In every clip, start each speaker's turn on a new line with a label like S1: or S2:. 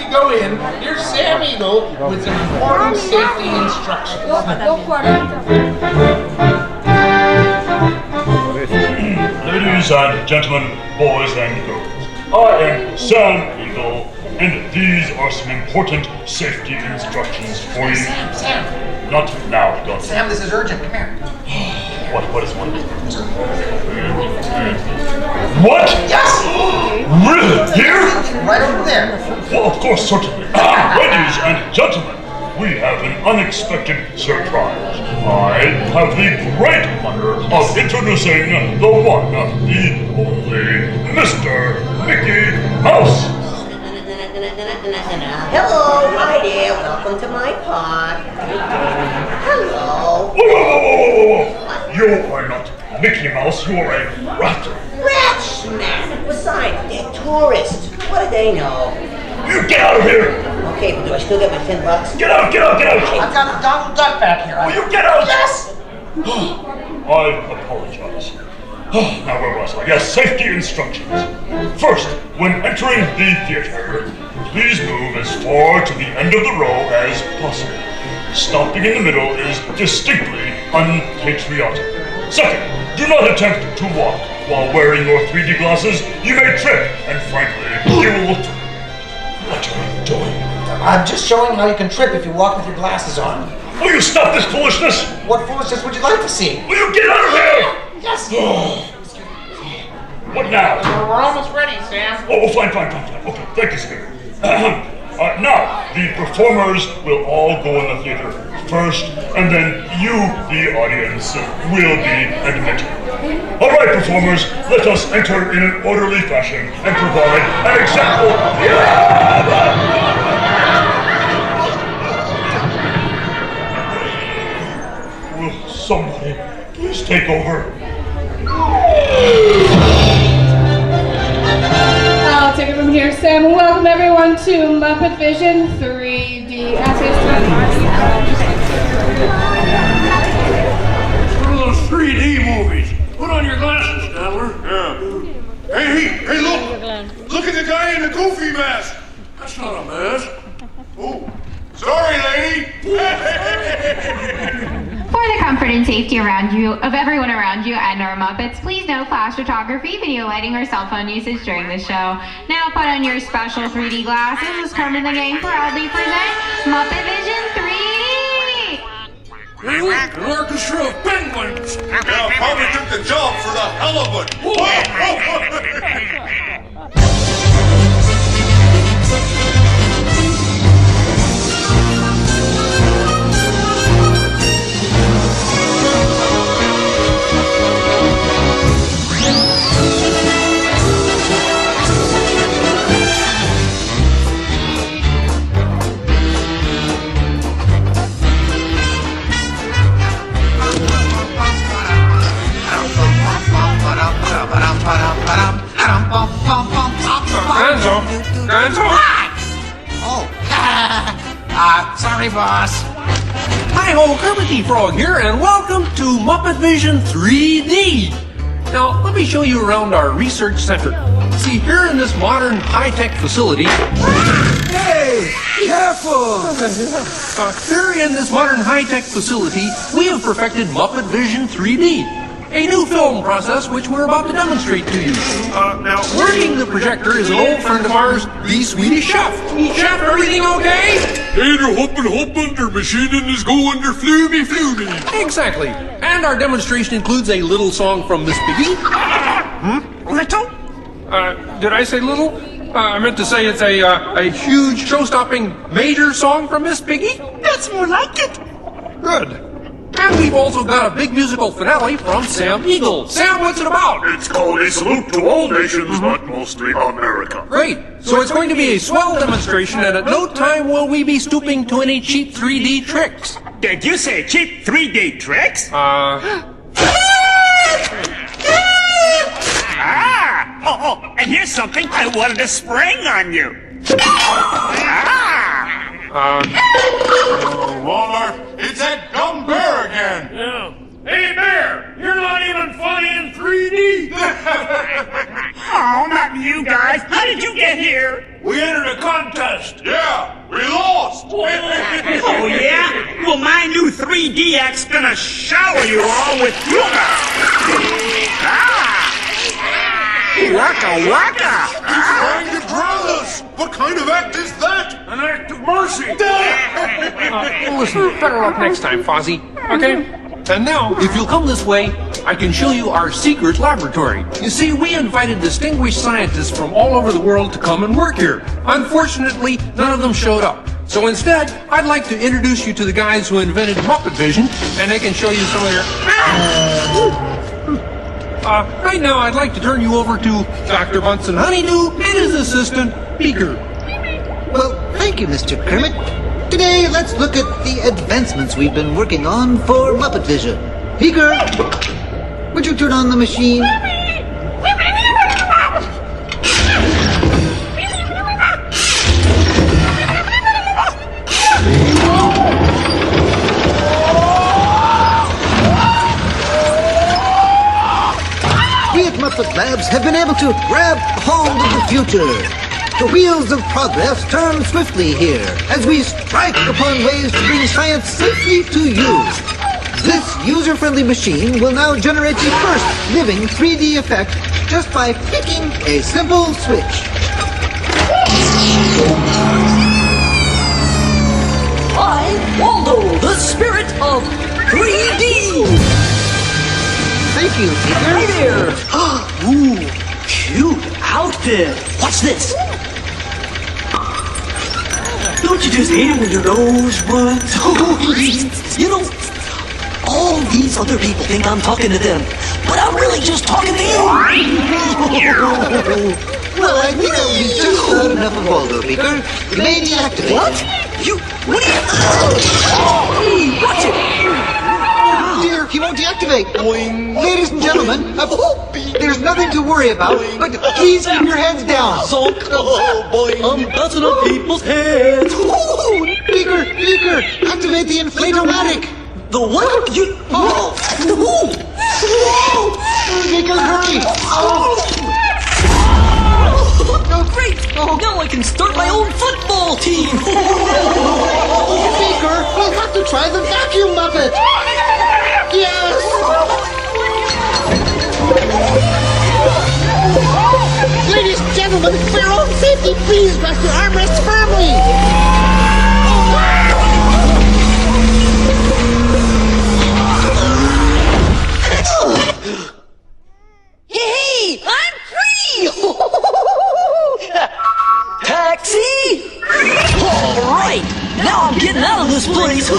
S1: you go in, here's Sam Eagle with some important safety instructions.
S2: Ladies and gentlemen, boys and girls, I am Sam Eagle, and these are some important safety instructions for you.
S1: Sam.
S2: Not now, Gonzo.
S1: Sam, this is urgent. Come here.
S2: What is one? What?
S1: Yes!
S2: Really? Here?
S1: Right over there.
S2: Well, of course, certainly. Ladies and gentlemen, we have an unexpected surprise. I have the great honor of introducing the one, the only, Mr. Mickey Mouse.
S3: Hello, hi there, welcome to my park. Hello.
S2: Whoa. You are not Mickey Mouse, you are a rat.
S3: Rat snack. Besides, they're tourists. What do they know?
S2: You get out of here!
S3: Okay, but do I still get my $10?
S2: Get out!
S1: I've got Donald Duck back here.
S2: Will you get out?
S1: Yes!
S2: I apologize. Now where was I? Yes, safety instructions. First, when entering the theater, please move as far to the end of the row as possible. Stopping in the middle is distinctly unpatriotic. Second, do not attempt to walk while wearing your 3D glasses. You may trip, and frankly, you will look. What are you doing?
S1: I'm just showing how you can trip if you walk with your glasses on.
S2: Will you stop this foolishness?
S1: What foolishness would you like to see?
S2: Will you get out of here?
S1: Yes!
S2: What now?
S1: We're almost ready, Sam.
S2: Oh, fine. Okay, thank you, Spirit. Now, the performers will all go in the theater first, and then you, the audience, will be admitted. All right, performers, let us enter in an orderly fashion and provide an example. Will somebody please take over?
S4: I'll take it from here, Sam. Welcome everyone to Muppet Vision 3D.
S5: One of those 3D movies. Put on your glasses, Statler. Yeah. Hey, look! Look at the guy in the goofy mask. That's not a mask. Oh, sorry, lady.
S6: For the comfort and safety of everyone around you and our Muppets, please no flash photography, video lighting, or cell phone usage during the show. Now put on your special 3D glasses as Kermit and the gang proudly present Muppet Vision 3D!
S5: Hey, look, an orchestra of penguins.
S7: Yeah, probably took the job for the hell of it.
S5: Gonzo?
S1: Oh, sorry, boss.
S8: Hi-ho, Kermit the Frog here, and welcome to Muppet Vision 3D. Now, let me show you around our research center. See, here in this modern high-tech facility... Hey! Careful! Here in this modern high-tech facility, we have perfected Muppet Vision 3D. A new film process which we're about to demonstrate to you. Now, working the projector is an old friend of ours, the Swedish Chef. Chef, everything okay?
S5: They're hoppin', their machine is going, they're flumy.
S8: Exactly. And our demonstration includes a little song from Miss Piggy.
S5: Little? Did I say little? I meant to say it's a
S8: Huge, show-stopping, major song from Miss Piggy.
S5: That's more like it.
S8: Good. And we've also got a big musical finale from Sam Eagle. Sam, what's it about?
S7: It's called A Salute to All Nations, but mostly America.
S8: Great. So it's going to be a swell demonstration, and at no time will we be stooping to any cheap 3D tricks.
S9: Did you say cheap 3D tricks? And here's something I wanted to spring on you.
S7: Waldorf, it's that dumb bear again.
S5: Yeah. Hey, Bear, you're not even funny in 3D.
S9: Oh, not you guys. How did you get here?
S5: We entered a contest. Yeah, we lost.
S9: Oh, yeah? Well, my new 3DX gonna shower you all with humor. Waka waka.
S5: He's trying to drown us. What kind of act is that? An act of mercy.
S8: Listen, better luck next time, Fozzie. Okay? And now, if you'll come this way, I can show you our secret laboratory. You see, we invited distinguished scientists from all over the world to come and work here. Unfortunately, none of them showed up. So instead, I'd like to introduce you to the guys who invented Muppet Vision, and they can show you some of their... right now, I'd like to turn you over to Dr. Bunsen Honeydew and his assistant, Beaker.
S10: Well, thank you, Mr. Kermit. Today, let's look at the advancements we've been working on for Muppet Vision. Beaker, would you turn on the machine? We at Muppet Labs have been able to grab hold of the future. The wheels of progress turn swiftly here as we strike upon ways to bring science safely to you. This user-friendly machine will now generate the first living 3D effect just by flicking a simple switch.
S3: I'm Waldo, the spirit of 3D.
S10: Thank you, Beaker.
S3: Hi there. Ooh, cute outfit. What's this? Don't you just hate it when your nose runs? You know, all these other people think I'm talking to them, but I'm really just talking to you.
S10: Well, I think that would be just about enough of Waldo, Beaker. You may deactivate.
S3: What? What are you... Hey, watch it.
S10: Dear, he won't deactivate. Boing. Ladies and gentlemen, there's nothing to worry about, but please keep your heads down.
S3: I'm bouncing on people's heads.
S10: Beaker, activate the inflatomatic.
S3: The what? You...
S10: Beaker, hurry.
S3: Oh, great. Now I can start my own football team.
S10: Beaker, we'll have to try the vacuum Muppet. Yes. Ladies and gentlemen, for your own safety, please grasp your armrests firmly.
S3: Hey, I'm free! Taxi! All right, now I'm getting out of this place.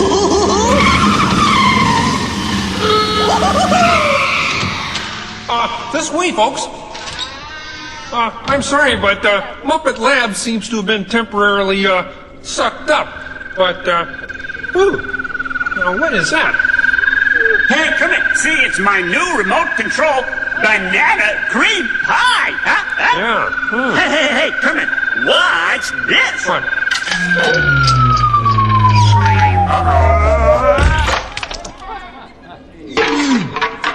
S8: This way, folks. I'm sorry, but Muppet Lab seems to have been temporarily sucked up. But, what is that?
S9: Hey, come in. See, it's my new remote control banana cream pie. Huh?
S8: Yeah.
S9: Hey, come in. Watch this.
S8: What?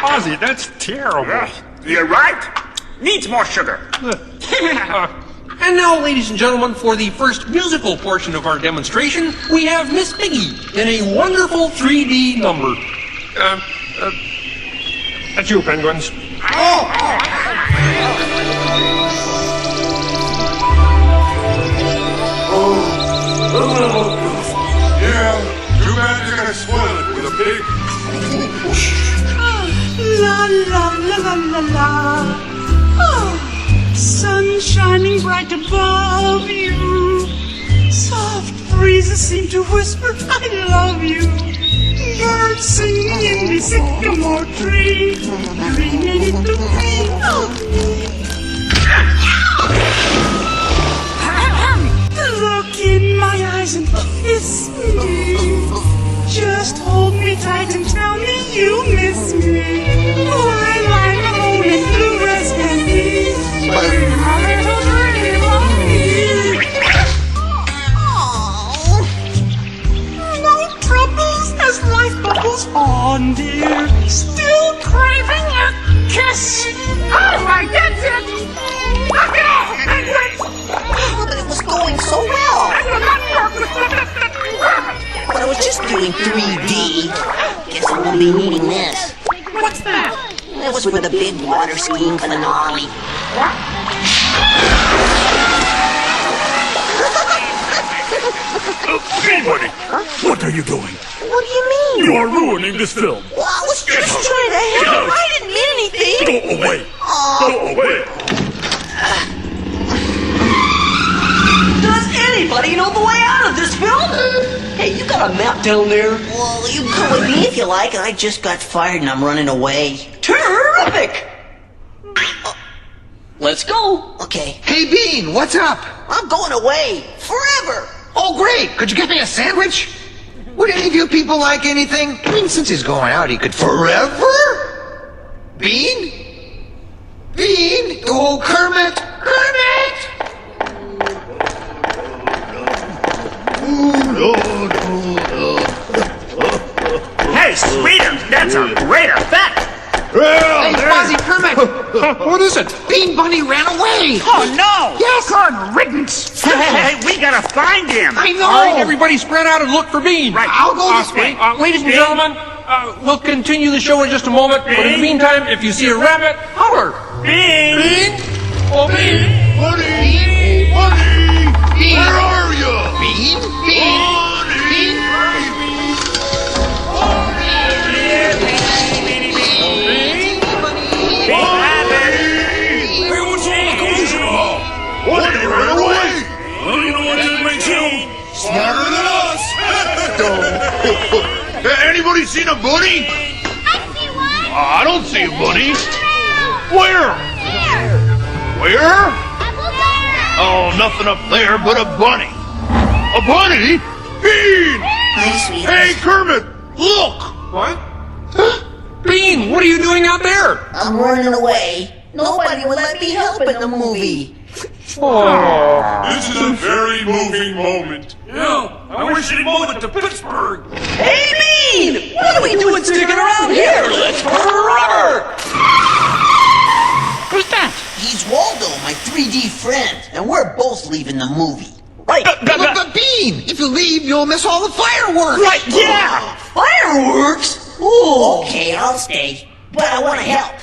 S8: Fozzie, that's terrible.
S9: You're right. Needs more sugar.
S8: And now, ladies and gentlemen, for the first musical portion of our demonstration, we have Miss Piggy in a wonderful 3D number. That's you, penguins.
S5: Yeah, too bad you're gonna spoil it with a big...
S11: La la la la la la. Oh, sun shining bright above you. Soft breezes seem to whisper, I love you. Birds singing in the sycamore tree. Dreaming it to me. Look in my eyes and kiss me. Just hold me tight and tell me you miss me. While I'm alone in blue rest and peace. No troubles as life bubbles on, dear. Still craving a kiss.
S9: All right, that's it.
S3: doing 3D. Guess I won't be needing this.
S11: What's that?
S3: That was for the big water skiing finale.
S7: Anybody, what are you doing?
S11: What do you mean?
S7: You are ruining this film.
S11: Well, I was just trying to help. I didn't mean anything.
S7: Go away. Go away.
S3: Does anybody know the way out of this film? Hey, you got a map down there? Well, you come with me if you like. I just got fired and I'm running away. Terrific! Let's go. Okay.
S10: Hey, Bean, what's up?
S3: I'm going away. Forever.
S10: Oh, great. Could you get me a sandwich? Would any of you people like anything? I mean, since he's going out, he could forever? Bean? Bean? Oh, Kermit! Kermit!
S9: Hey, Sweetums, that's a great effect.
S8: Hey, Fozzie, Kermit! What is it?
S10: Bean Bunny ran away!
S9: Oh, no!
S10: Yes!
S9: Good riddance! Hey, we gotta find him!
S10: I know!
S8: All right, everybody spread out and look for Bean.
S9: Right.
S10: I'll go this way.
S8: Ladies and gentlemen, we'll continue the show in just a moment. But in the meantime, if you see a rabbit, holler.
S9: Bean!
S8: Bean? Oh, Bean!
S5: Buddy! Buddy!
S10: Bean!
S5: Where are you?
S10: Bean? Bean? Bean?
S5: Hey, what's all the commotion about? What, he ran away? Well, you know what that makes him? Smarter than us! Anybody seen a bunny?
S6: I see one.
S5: I don't see a bunny. Where? Where? Oh, nothing up there but a bunny. A bunny? Bean!
S3: Hi, sweetie.
S5: Hey, Kermit! Look!
S8: What? Bean, what are you doing out there?
S3: I'm running away. Nobody will let me help in the movie.
S8: Oh.
S5: This is a very moving moment. Yeah, I wish he'd move it to Pittsburgh.
S3: Hey, Bean! What are we doing sticking around here? Let's rubber!
S11: Who's that?
S3: He's Waldo, my 3D friend, and we're both leaving the movie.
S9: Right.
S10: But Bean, if you leave, you'll miss all the fireworks!
S9: Right, yeah!
S3: Fireworks? Ooh. Okay, I'll stay, but I want to help.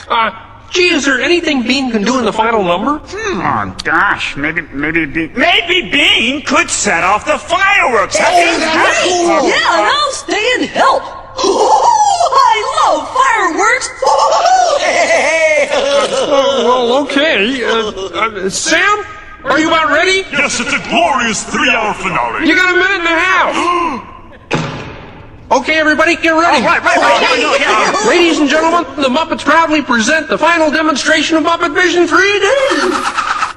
S8: Gee, is there anything Bean can do in the final number?
S9: Oh, gosh, maybe Bean could set off the fireworks.
S3: Hey, that's cool. Yeah, and I'll stay and help. I love fireworks.
S8: Well, okay. Sam, are you about ready?
S7: Yes, it's a glorious 3-hour finale.
S8: You got a minute and a half. Okay, everybody, get ready.
S9: Right. Yeah.
S8: Ladies and gentlemen, the Muppets proudly present the final demonstration of Muppet Vision 3D.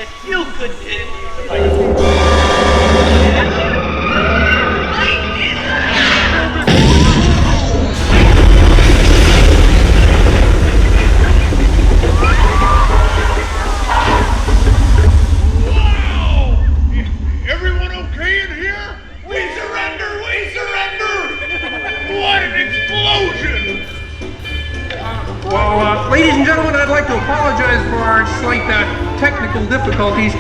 S11: that you could
S5: Wow! Everyone okay in here? We surrender! We surrender! What an explosion!
S8: Well, ladies and gentlemen, I'd like to apologize for our slight technical difficulties,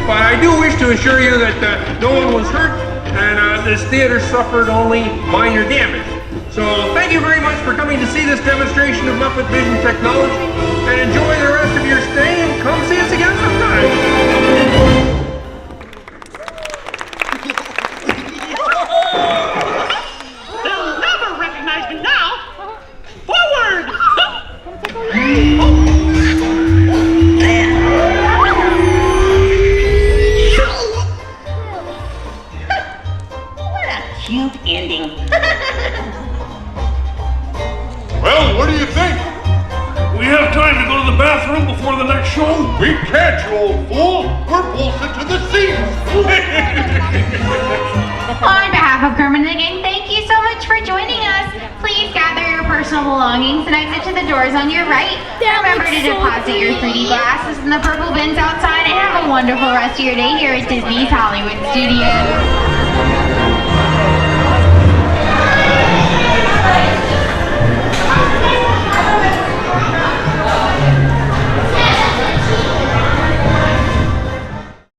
S8: but I do wish to assure you that no one was hurt and this theater suffered only minor damage. So thank you very much for coming to see this demonstration of Muppet Vision technology, and enjoy the rest of your stay and come see us again sometime.
S11: They'll never recognize me now! Forward!
S9: What a cute ending.
S5: Well, what do you think?
S12: We have time to go to the bathroom before the next show?
S5: We can't, you old fool! We're bolted to the seats!
S6: On behalf of Kermit and the gang, thank you so much for joining us. Please gather your personal belongings and exit to the doors on your right. Remember to deposit your 3D glasses in the purple bins outside, and have a wonderful rest of your day here at Disney's Hollywood Studios.